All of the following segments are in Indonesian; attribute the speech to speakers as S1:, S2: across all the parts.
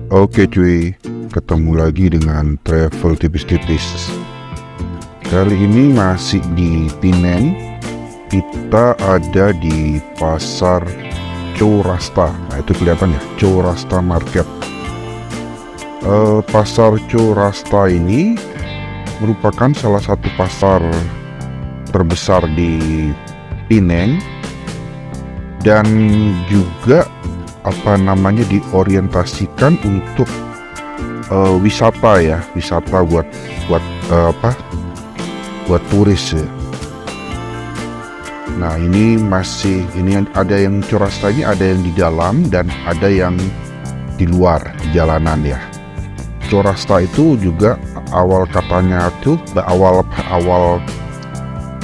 S1: Oke cuy, ketemu lagi dengan travel tipis-tipis. Kali ini masih di Pineng. Kita ada di pasar Chowrasta. Nah itu kelihatan ya, Chowrasta Market. Pasar Chowrasta ini merupakan salah satu pasar terbesar di Pineng dan juga diorientasikan untuk wisata ya, wisata buat buat turis ya. Nah ini ada yang Chowrasta ini, ada yang di dalam dan ada yang di luar jalanan ya. Chowrasta itu juga awal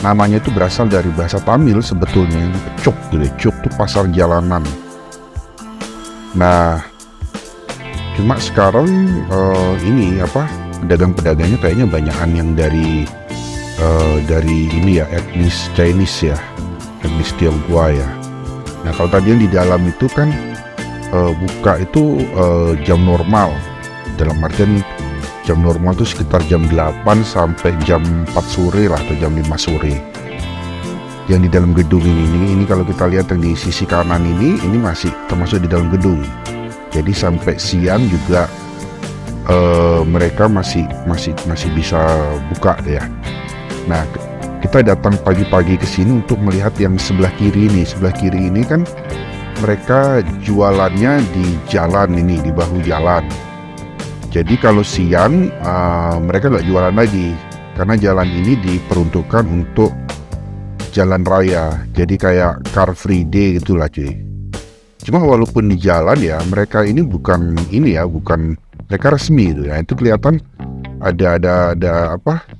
S1: namanya itu berasal dari bahasa Tamil sebetulnya, cuk gitu. Cuk itu pasar jalanan. Nah, cuma sekarang pedagang-pedagangnya kayaknya banyakan yang dari ini ya, etnis Chinese ya, etnis Tionghoa ya. Nah kalau tadi yang di dalam itu kan buka itu jam normal, dalam artian jam normal itu sekitar jam 8 sampai jam 4 sore lah, atau jam 5 sore. Yang di dalam gedung ini kalau kita lihat yang di sisi kanan ini masih termasuk di dalam gedung. Jadi sampai siang juga mereka masih bisa buka ya. Nah, kita datang pagi-pagi ke sini untuk melihat yang sebelah kiri ini. Sebelah kiri ini kan mereka jualannya di jalan ini, di bahu jalan. Jadi kalau siang mereka nggak jualan lagi, karena jalan ini diperuntukkan untuk jalan raya. Jadi kayak Car Free Day gitulah cuy. Cuma walaupun di jalan ya, mereka ini bukan mereka resmi itu ya. Itu kelihatan ada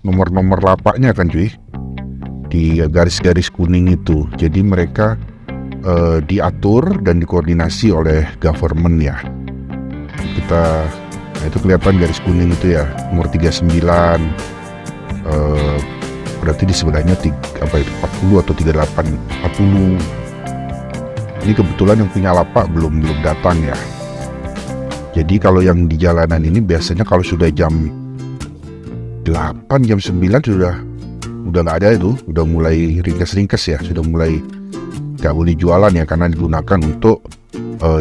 S1: nomor-nomor lapaknya kan cuy, di garis-garis kuning itu. Jadi mereka diatur dan dikoordinasi oleh government ya. Itu kelihatan garis kuning itu ya, nomor 39. Berarti di sebelahnya 40 atau 38, 40. Ini kebetulan yang punya lapak belum datang ya. Jadi kalau yang di jalanan ini biasanya kalau sudah jam 8, jam 9 udah nggak ada itu, udah mulai ringkes-ringkes ya, sudah mulai nggak boleh jualan ya, karena digunakan untuk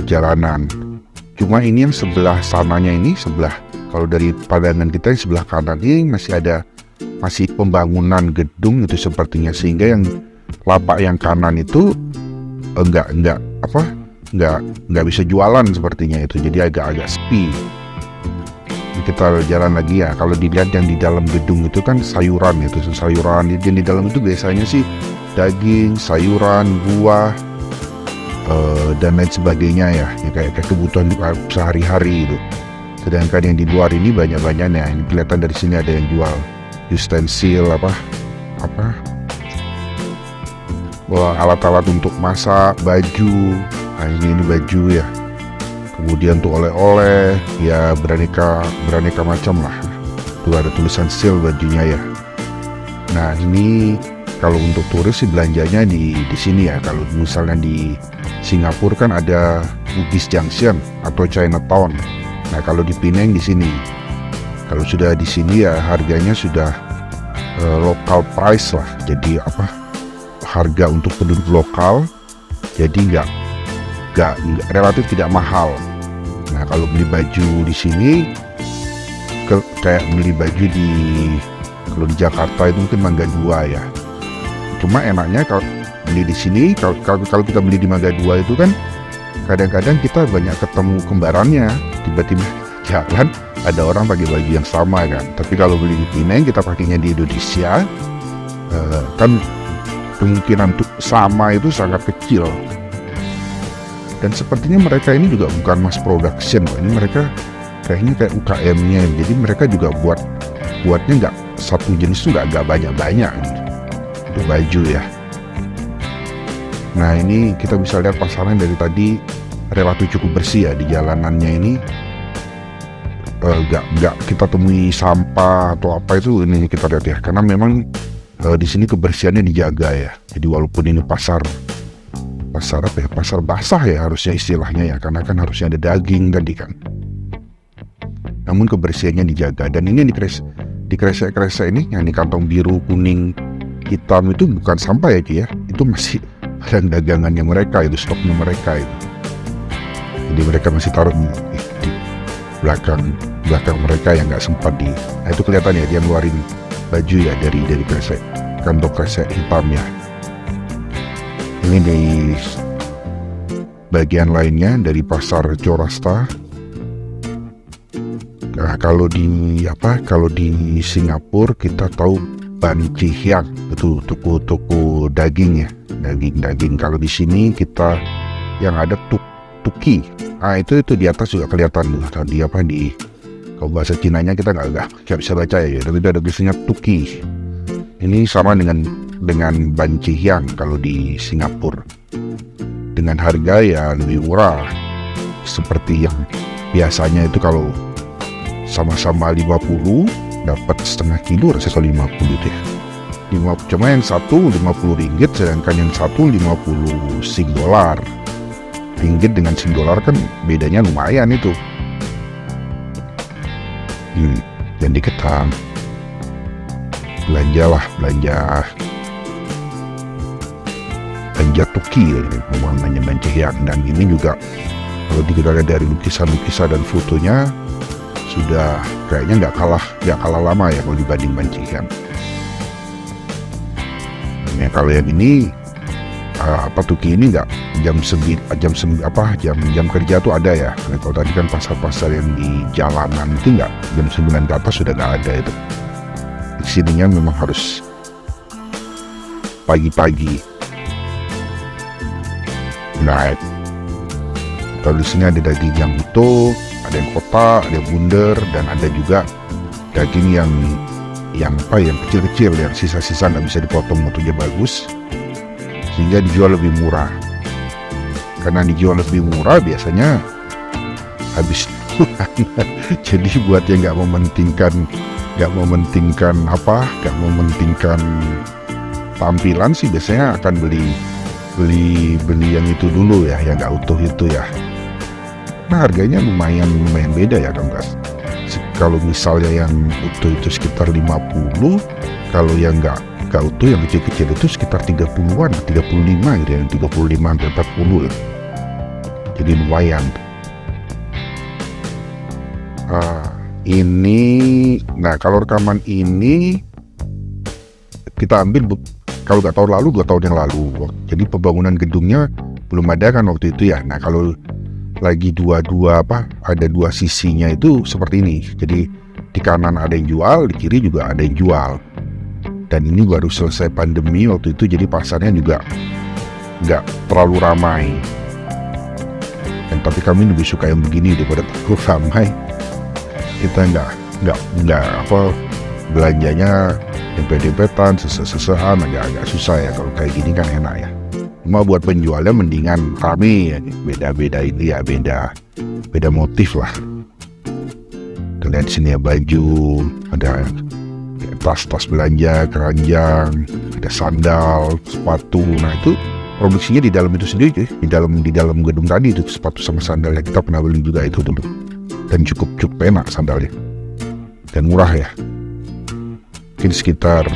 S1: jalanan. Cuma ini yang sebelah sananya ini, kalau dari pandangan kita yang sebelah kanan ini masih pembangunan gedung itu sepertinya, sehingga yang lapak yang kanan itu nggak bisa jualan sepertinya itu, jadi agak sepi. Kita jalan lagi ya. Kalau dilihat yang di dalam gedung itu kan sayuran, yang di dalam itu biasanya sih daging, sayuran, buah, dan lain sebagainya ya, kayak kebutuhan sehari-hari itu. Sedangkan yang di luar ini banyak-banyaknya. Ini kelihatan dari sini ada yang jual utensil alat-alat untuk masak, baju. Nah ini baju ya. Kemudian tuh oleh-oleh ya, beraneka macam lah. Tuh ada tulisan sale bajunya ya. Nah ini kalau untuk turis sih belanjanya di sini ya. Kalau misalnya di Singapura kan ada Bugis Junction atau Chinatown. Nah kalau di Penang di sini. Kalau sudah di sini ya harganya sudah local price lah. Jadi harga untuk penduduk lokal. Jadi nggak relatif tidak mahal. Nah kalau beli baju di sini kayak beli baju kalau di Jakarta itu mungkin Mangga 2 ya. Cuma enaknya kalau beli di sini, kalau kita beli di Mangga 2 itu kan kadang-kadang kita banyak ketemu kembarannya. Tiba-tiba jalan ada orang pakai baju yang sama kan. Tapi kalau beli di Penang, kita pakainya di Indonesia, kan kemungkinan untuk sama itu sangat kecil. Dan sepertinya mereka ini juga bukan mass production, ini mereka kayaknya kayak UKM-nya. Jadi mereka juga buatnya nggak satu jenis, itu nggak banyak-banyak gitu, untuk baju ya. Nah ini kita bisa lihat pasaran dari tadi relatif cukup bersih ya di jalanannya ini. Nggak kita temui sampah atau apa itu, ini kita lihat ya, karena memang di sini kebersihannya dijaga ya. Jadi walaupun ini pasar basah ya harusnya istilahnya ya, karena kan harusnya ada daging tadi kan. namun kebersihannya dijaga. Dan ini di kresek-kresek ini yang di kantong biru, kuning, hitam itu bukan sampah ya cuy ya, itu masih barang dagangannya mereka, itu stoknya mereka itu. Jadi mereka masih taruh di belakang mereka yang nggak sempat nah itu kelihatan ya, dia ngeluarin baju ya dari kresek, kantong kresek hitamnya. Ini di bagian lainnya dari pasar Corasta. Nah, kalau di Singapura kita tahu Ban Chi Hiang, itu toko daging ya, daging. Kalau di sini kita yang ada Tuki. Nah itu di atas juga kelihatan tuh. Kalau bahasa Cinanya kita nggak bisa baca ya, tapi ada tulisannya Tuki. Ini sama dengan Ban Chi Hiang kalau di Singapura. Dengan harga ya lebih murah. Seperti yang biasanya itu kalau sama-sama 50 dapat setengah kilo, rasanya 50 deh. Cuma yang satu 50 ringgit, sedangkan yang satu 50 Sing dolar. Ringgit dengan Sing dolar kan bedanya lumayan itu. Dan diketang belanja Tuki namanya Ban Chi Hiang. Dan ini juga kalau dilihat dari lukisan-lukisan dan fotonya sudah kayaknya nggak kalah lama ya kalau dibanding Ban Chi Hiang. Ya, kalau yang ini Tuki ini nggak jam kerja tuh ada ya. Kalau tadi kan pasar-pasar yang di jalanan itu nggak, jam 9 ke atas sudah nggak ada itu. Di sininya memang harus pagi-pagi. Nah, kalau di sini ada daging yang utuh, ada yang kotak, ada yang bundar, dan ada juga daging yang kecil-kecil, yang sisa-sisa nggak bisa dipotong, mutunya bagus, sehingga dijual lebih murah. Karena dijual lebih murah biasanya habis jadi buat yang nggak mementingkan tampilan sih biasanya akan beli yang itu dulu ya, yang nggak utuh itu ya. Nah harganya lumayan beda ya kan guys. Kalau misalnya yang utuh itu sekitar 50, kalau yang nggak utuh yang kecil-kecil itu sekitar 30-an, 35 gitu ya, 35 sampai 40 ya. Jadi lumayan. Nah kalau rekaman ini kita ambil kalau nggak tahun lalu, 2 tahun yang lalu. Jadi pembangunan gedungnya belum ada kan waktu itu ya. Nah kalau lagi ada dua sisinya itu seperti ini. Jadi di kanan ada yang jual, di kiri juga ada yang jual. Dan ini baru selesai pandemi waktu itu, jadi pasarnya juga nggak terlalu ramai. Tapi kami lebih suka yang begini daripada terlalu ramai. Kita nggak belanjanya dempet-dempetan, sese-sesean, agak susah ya. Kalau kayak gini kan enak ya. Cuma buat penjualnya mendingan rame ya, beda-beda ini ya, beda motif lah. Kita lihat sini ya, baju, ada tas belanja, keranjang, ada sandal, sepatu. Nah itu produksinya di dalam itu sendiri, di dalam gedung tadi itu, sepatu sama sandalnya kita pernah beli juga itu dulu. Dan cukup enak sandalnya dan murah ya, mungkin sekitar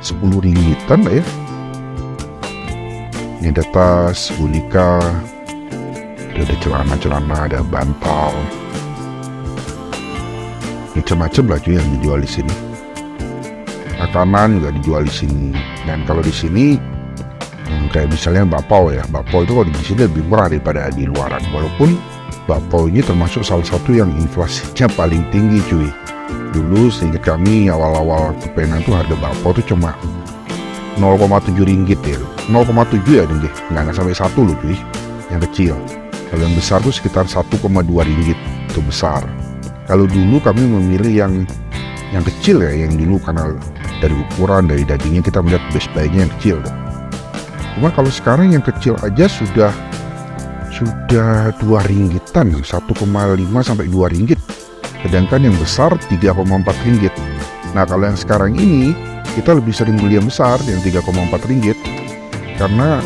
S1: 10 ringgitan lah ya. Ini ada tas, bulika, ada celana, ada bantal, macam-macam lah cuy yang dijual di sini. Makanan juga dijual di sini. Dan kalau di sini kayak misalnya bakpao ya, bakpao itu kalau di sini lebih murah daripada di luaran. Walaupun bakpao ini termasuk salah satu yang inflasinya paling tinggi cuy. Dulu seingat kami awal-awal ke Penang tuh harga bakpao tuh cuma 0,7 ringgit ya, 0,7 ya deh, nggak sampai 1 loh cuy, yang kecil. Kalau yang besar tuh sekitar 1,2 ringgit, itu besar. Kalau dulu kami memilih yang kecil ya, yang dulu karena dari ukuran, dari dagingnya kita melihat best buy-nya yang kecil. Cuma kalau sekarang yang kecil aja sudah 2 ringgitan, 1,5 sampai 2 ringgit. Sedangkan yang besar 3,4 ringgit. Nah kalau yang sekarang ini kita lebih sering beli yang besar, yang 3,4 ringgit, karena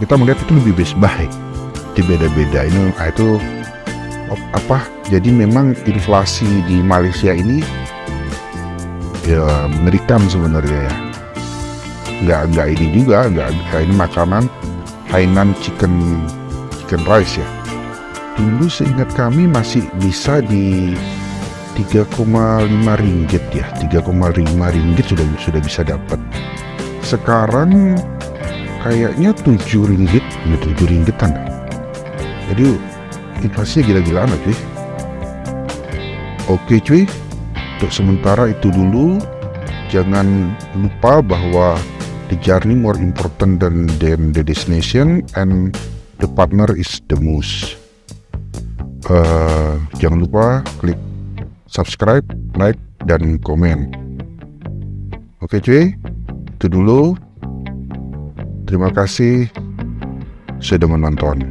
S1: kita melihat itu lebih best buy. Jadi beda-beda ini, itu Jadi memang inflasi di Malaysia ini ya mengerikan sebenarnya ya. Nggak ini juga, nggak ini makanan Hainan chicken rice ya. Dulu seingat kami masih bisa di 3,5 ringgit ya, 3,5 ringgit sudah bisa dapat. Sekarang kayaknya 7 ringgit, ya 7 ringgitan. Jadi inflasinya gila-gilaan cuy. Oke cuy, untuk sementara itu dulu. Jangan lupa bahwa the journey more important than the destination, and the partner is the most. Jangan lupa klik subscribe, like, dan komen. Oke cuy, itu dulu. Terima kasih sudah menonton.